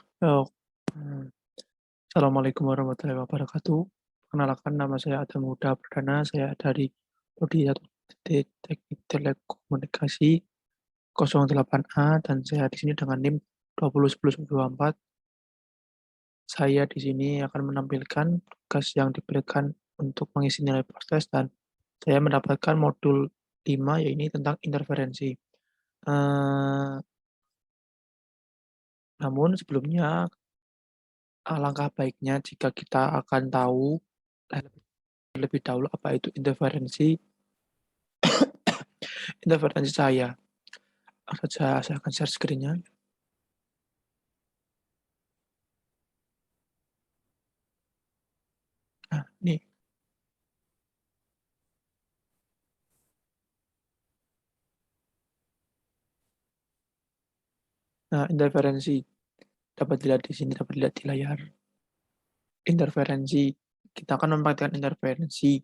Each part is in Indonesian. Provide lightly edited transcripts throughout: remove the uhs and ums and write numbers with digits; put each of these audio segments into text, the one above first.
Oh, hmm. Assalamualaikum warahmatullahi wabarakatuh. Perkenalkan nama saya Adam Huda Perdana, saya dari Prodi 1 Teknik Telekomunikasi 08A dan saya di sini dengan NIM 2010-1024. Saya di sini akan menampilkan tugas yang diberikan untuk mengisi nilai proses dan saya mendapatkan modul 5 yaitu tentang interferensi. Eh, Namun sebelumnya alangkah baiknya jika kita akan tahu terlebih dahulu apa itu interferensi cahaya. Saya akan share screen-nya. Nah, ini. Nah, interferensi dapat dilihat di sini, dapat dilihat di layar. Interferensi, kita akan mempraktikkan interferensi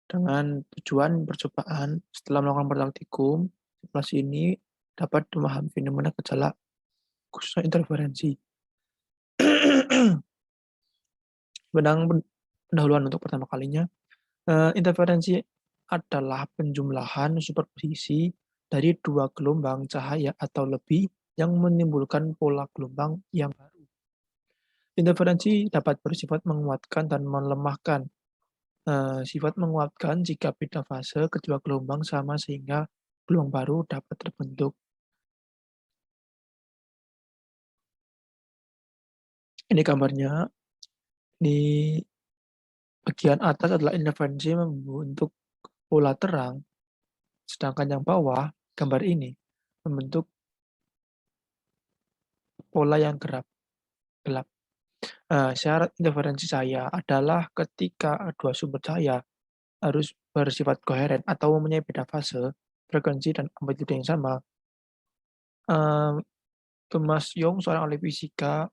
dengan tujuan percobaan setelah melakukan praktikum. Simulasi ini dapat memahami fenomena gejala khususnya interferensi. Pendahuluan untuk pertama kalinya, interferensi adalah penjumlahan superposisi dari dua gelombang cahaya atau lebih yang menimbulkan pola gelombang yang baru. Interferensi dapat bersifat menguatkan dan melemahkan. Sifat menguatkan jika beda fase kedua gelombang sama sehingga gelombang baru dapat terbentuk. Ini gambarnya. Di bagian atas adalah interferensi membentuk pola terang, sedangkan yang bawah, gambar ini, membentuk pola yang gelap. Syarat interferensi cahaya adalah ketika dua sumber cahaya harus bersifat koheren atau mempunyai beda fase, frekuensi, dan amplitude yang sama. Thomas Young, seorang ahli fisika,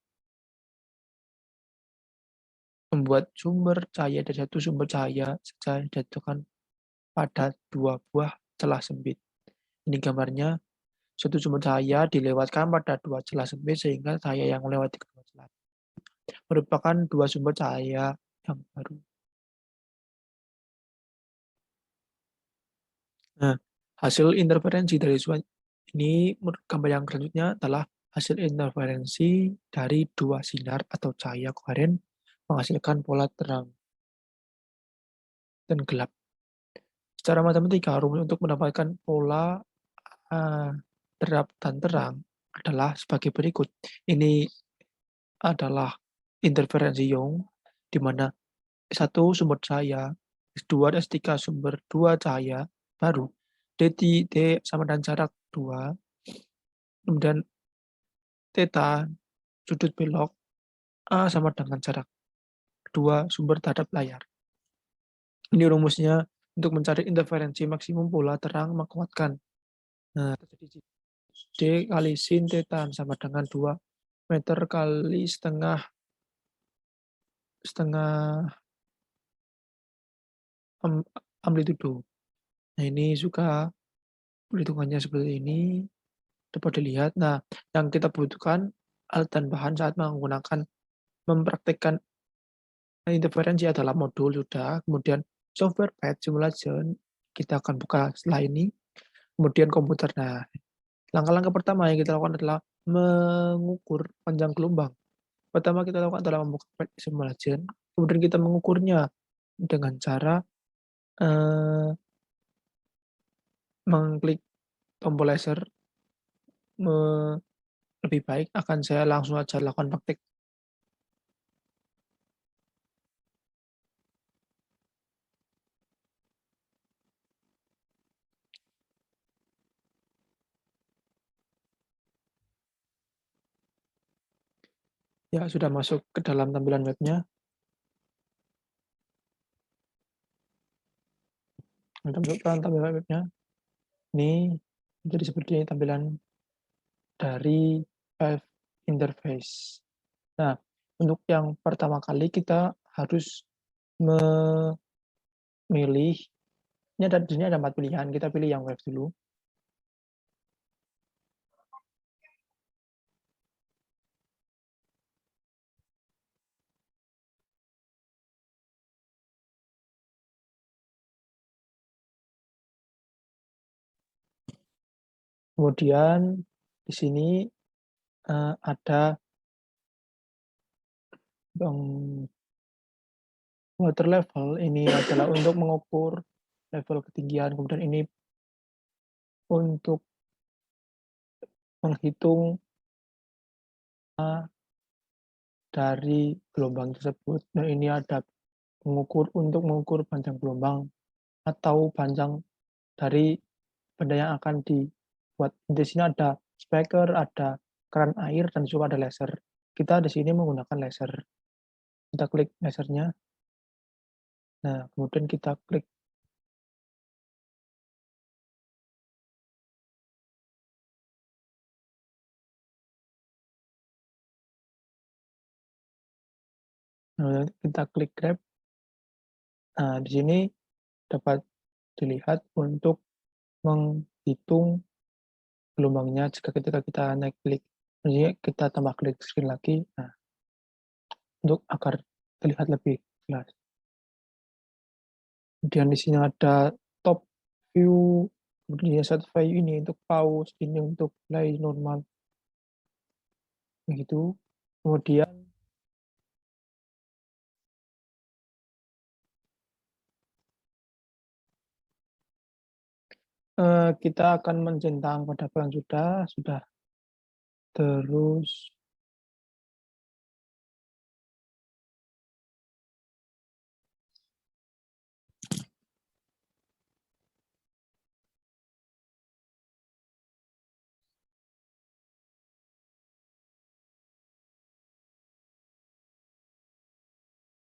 membuat sumber cahaya dari satu sumber cahaya saja dijatuhkan pada dua buah celah sempit. Ini gambarnya, satu sumber cahaya dilewatkan pada dua celah sempit sehingga cahaya yang melewati kedua celah merupakan dua sumber cahaya yang baru. Nah, hasil interferensi dari ini gambar yang selanjutnya adalah hasil interferensi dari dua sinar atau cahaya koheren menghasilkan pola terang dan gelap. Secara matematika, rumus untuk mendapatkan pola gelap dan terang adalah sebagai berikut. Ini adalah interferensi Young, di mana satu sumber cahaya, S2 dan S3 sumber dua cahaya baru, D sama dengan jarak 2, kemudian theta sudut belok A sama dengan jarak 2 sumber terhadap layar. Ini rumusnya untuk mencari interferensi maksimum pola terang menguatkan. Nah, D kali sin theta sama dengan 2 meter kali setengah amplitudo. Nah, ini juga perhitungannya seperti ini dapat dilihat. Nah, yang kita butuhkan alat dan bahan saat mempraktekkan interferensi adalah modul sudah, kemudian software pad simulation kita akan buka setelah ini, kemudian komputer. Nah, langkah-langkah pertama yang kita lakukan adalah mengukur panjang gelombang. Pertama kita lakukan adalah membuka pad simulation, kemudian kita mengukurnya dengan cara mengklik tombol laser. Lebih baik akan saya langsung aja lakukan praktik. Ya, sudah masuk ke dalam tampilan webnya. Sudah masuk ke dalam tampilan webnya. Ini jadi seperti ini tampilan dari Five Interface. Nah, untuk yang pertama kali kita harus memilih, ini di sini ada 4 pilihan, kita pilih yang web dulu. Kemudian di sini ada water level. Ini adalah untuk mengukur level ketinggian. Kemudian ini untuk menghitung dari gelombang tersebut. Nah, ini ada untuk mengukur panjang gelombang atau panjang dari benda yang akan dibuat. Di sini ada speaker, ada keran air, dan juga ada laser. Kita di sini menggunakan laser. Kita klik lasernya. Nah, kemudian kita klik. Nah, kita klik grab. Nah, di sini dapat dilihat untuk menghitung gelombangnya jika ketika kita naik klik. Jadi kita tambah klik screen lagi. Nah, untuk agar terlihat lebih jelas. Kemudian di sini ada top view, kemudian set view ini untuk pause, ini untuk play normal, begitu. Kemudian kita akan mencentang pada bulan sudah. Terus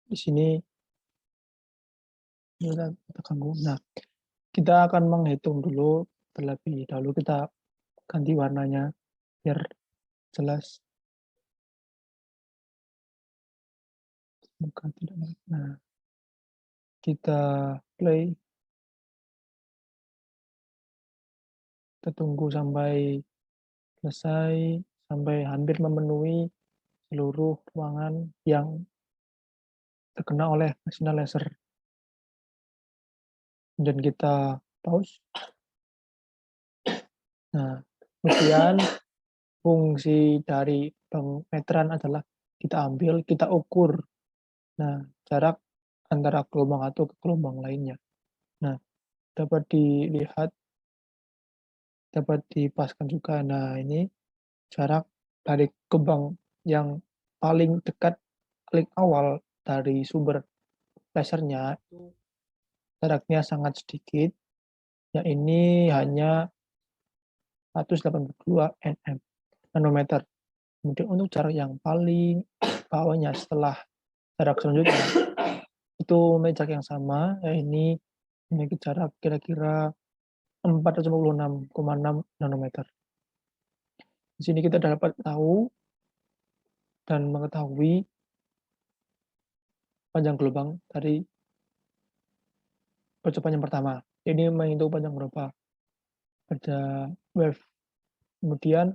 di sini kita ganggu. Nah, kita akan menghitung dulu terlebih dahulu. Kita ganti warnanya biar jelas. Semoga tidak. Nah, kita play. Kita tunggu sampai selesai, sampai hampir memenuhi seluruh ruangan yang terkena oleh sinar laser. Dan kita pause. Nah, kemudian fungsi dari meteran adalah kita ambil, kita ukur. Nah, jarak antara gelombang satu ke gelombang lainnya. Nah, dapat dilihat, dapat dipaskan juga. Nah, ini jarak dari gelombang yang paling dekat, paling awal dari sumber lasernya, jaraknya sangat sedikit. Ya, ini hanya 182 nanometer. Kemudian untuk jarak yang paling bawahnya setelah jarak selanjutnya itu memiliki jarak yang sama, ya ini memiliki jarak kira-kira 456,6 nanometer. Di sini kita dapat tahu dan mengetahui panjang gelombang dari percobaan yang pertama. Ini menghitung panjang berapa pada wave. Kemudian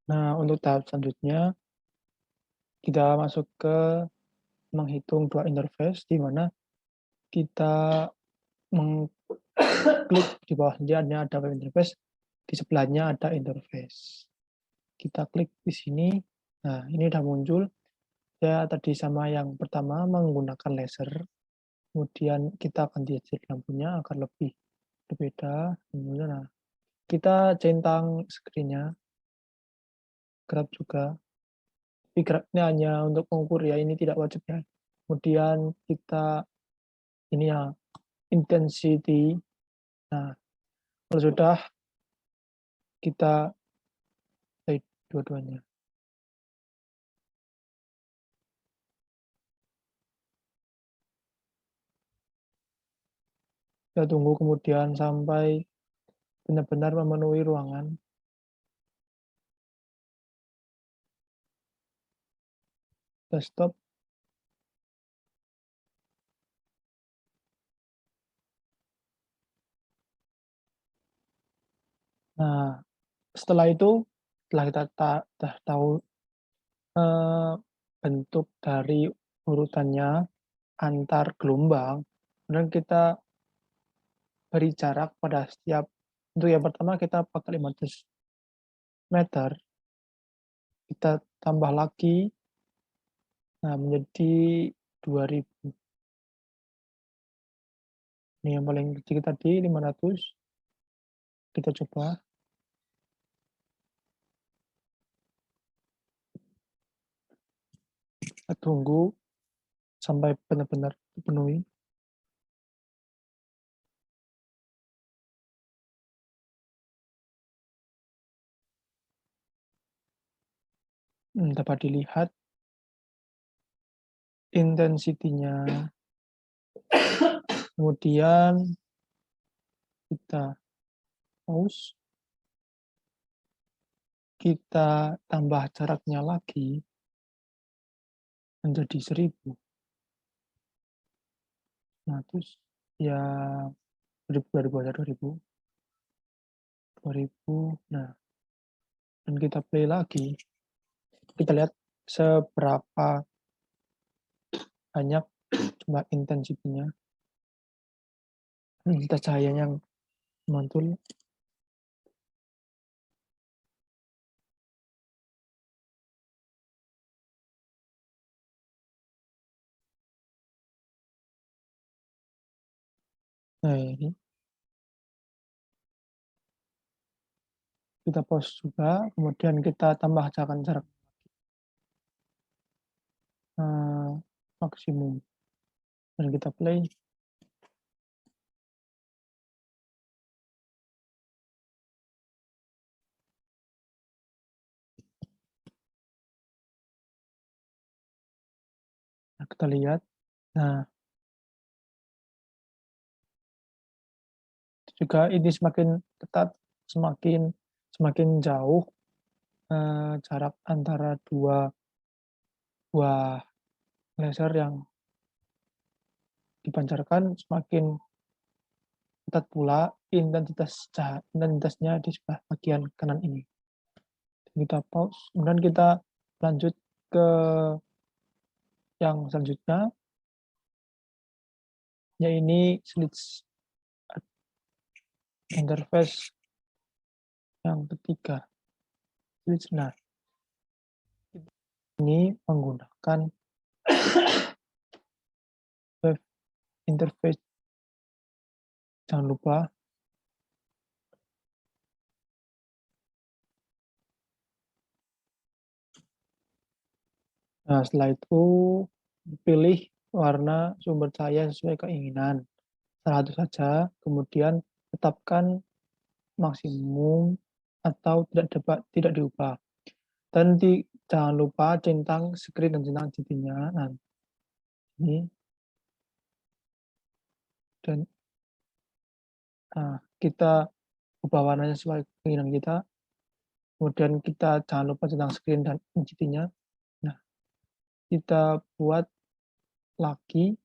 untuk tahap selanjutnya kita masuk ke menghitung dua interface, di mana kita mengklik di bawahnya ada web interface, di sebelahnya ada interface. Kita klik di sini. Nah, ini sudah muncul. Ya, tadi sama yang pertama menggunakan laser. Kemudian kita ganti lampunya agar lebih berbeda. Kemudian, nah, kita centang screen-nya, grab juga. Tapi grabnya hanya untuk mengukur ya, ini tidak wajib ya. Kemudian kita ini ya intensity. Nah, kalau sudah kita play dua-duanya. Kita tunggu kemudian sampai benar-benar memenuhi ruangan. Kita stop. Nah, setelah itu, setelah kita tahu bentuk dari urutannya antar gelombang, kemudian kita beri jarak pada setiap, untuk yang pertama kita pakai 500 meter, kita tambah lagi, nah menjadi 2000. Ini yang paling kecil tadi 500, kita coba. Kita tunggu sampai benar-benar dipenuhi. Dapat dilihat intensitinya. Kemudian kita pause. Kita tambah jaraknya lagi menjadi 1000. Nah, terus ya 2000. Nah, dan kita play lagi. Kita lihat seberapa banyak jumlah intensitinya. Intensitas cahaya yang mantul. Nah, ini kita pause juga, kemudian kita tambahkan jarak maksimum, dan kita play. Nah, kita lihat. Nah, juga ini semakin ketat, semakin jauh jarak antara dua buah laser yang dipancarkan, semakin ketat pula intensitasnya di sebelah bagian kanan ini. Kita pause, kemudian kita lanjut ke yang selanjutnya, yaitu slits interface yang ketiga. Nah, ini menggunakan wave interface. Jangan lupa nah, setelah itu pilih warna sumber cahaya sesuai keinginan. Salah satu saja, kemudian tetapkan maksimum atau tidak diubah. Dan jangan lupa centang screen dan centang GT-nya. Nah, ini. Dan kita ubah warnanya sesuai keinginan kita. Kemudian kita jangan lupa centang screen dan GT-nya. Nah, kita buat lagi.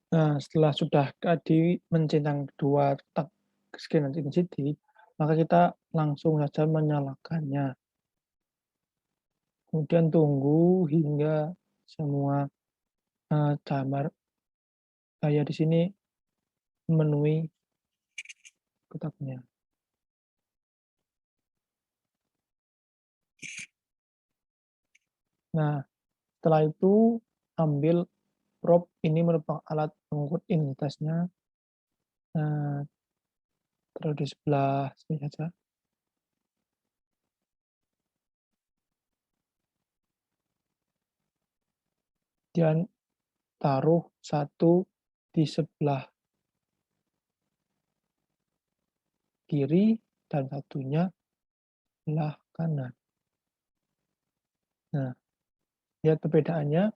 Nah, setelah sudah mencentang dua screen dan GT, maka kita langsung saja menyalakannya. Kemudian tunggu hingga semua cahaya di sini memenuhi kotaknya. Nah, setelah itu ambil probe, ini merupakan alat pengukur intensitasnya. Nah, taruh di sebelah sini saja. Dan taruh satu di sebelah kiri dan satunya sebelah kanan. Nah, lihat perbedaannya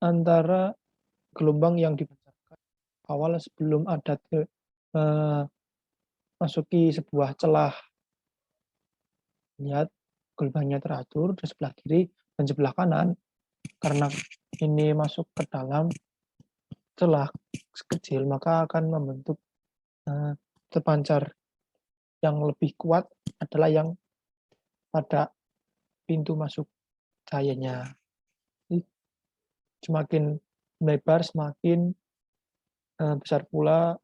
antara gelombang yang dipancarkan awal sebelum ada masuki sebuah celah. Lihat gelombangnya teratur di sebelah kiri dan sebelah kanan. Karena ini masuk ke dalam celah kecil, maka akan membentuk terpancar yang lebih kuat adalah yang pada pintu masuk cahayanya. Jadi semakin melebar, semakin besar pula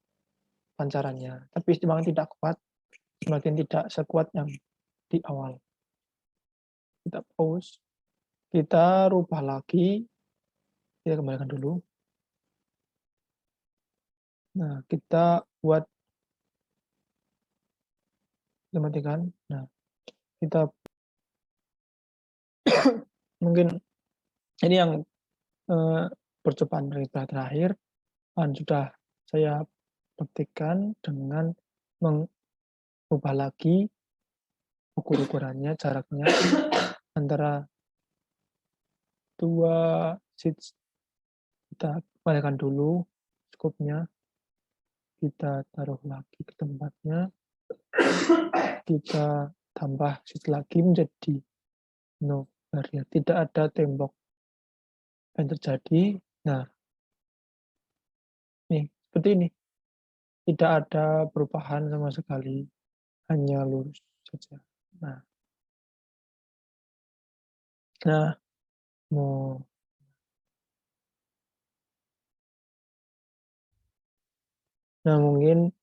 pancarannya. Tapi semakin tidak kuat, semakin tidak sekuat yang di awal. Kita pause, kita rubah lagi, kita kembalikan dulu. Nah, kita buat matikan. Nah, kita mungkin ini yang percobaan terakhir dan sudah saya praktikkan dengan mengubah lagi ukurannya, jaraknya antara dua sheets. Kita kembalikan dulu scope-nya, kita taruh lagi ke tempatnya, kita tambah sheet lagi menjadi no barrier, tidak ada tembok yang terjadi. Nah, nih seperti ini, tidak ada perubahan sama sekali, hanya lurus saja. Nah, mau mungkin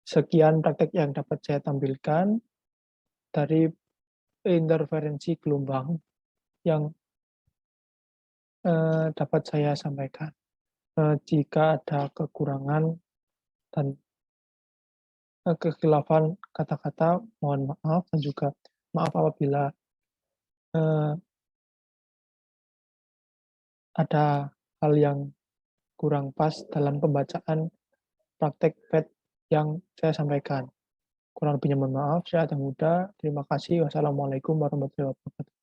sekian praktek yang dapat saya tampilkan dari interferensi gelombang yang dapat saya sampaikan. Jika ada kekurangan dan kekhilafan kata-kata, mohon maaf, dan juga maaf apabila ada hal yang kurang pas dalam pembacaan praktek PET yang saya sampaikan. Kurang lebihnya mohon maaf, saya Adang Huda. Terima kasih. Wassalamualaikum warahmatullahi wabarakatuh.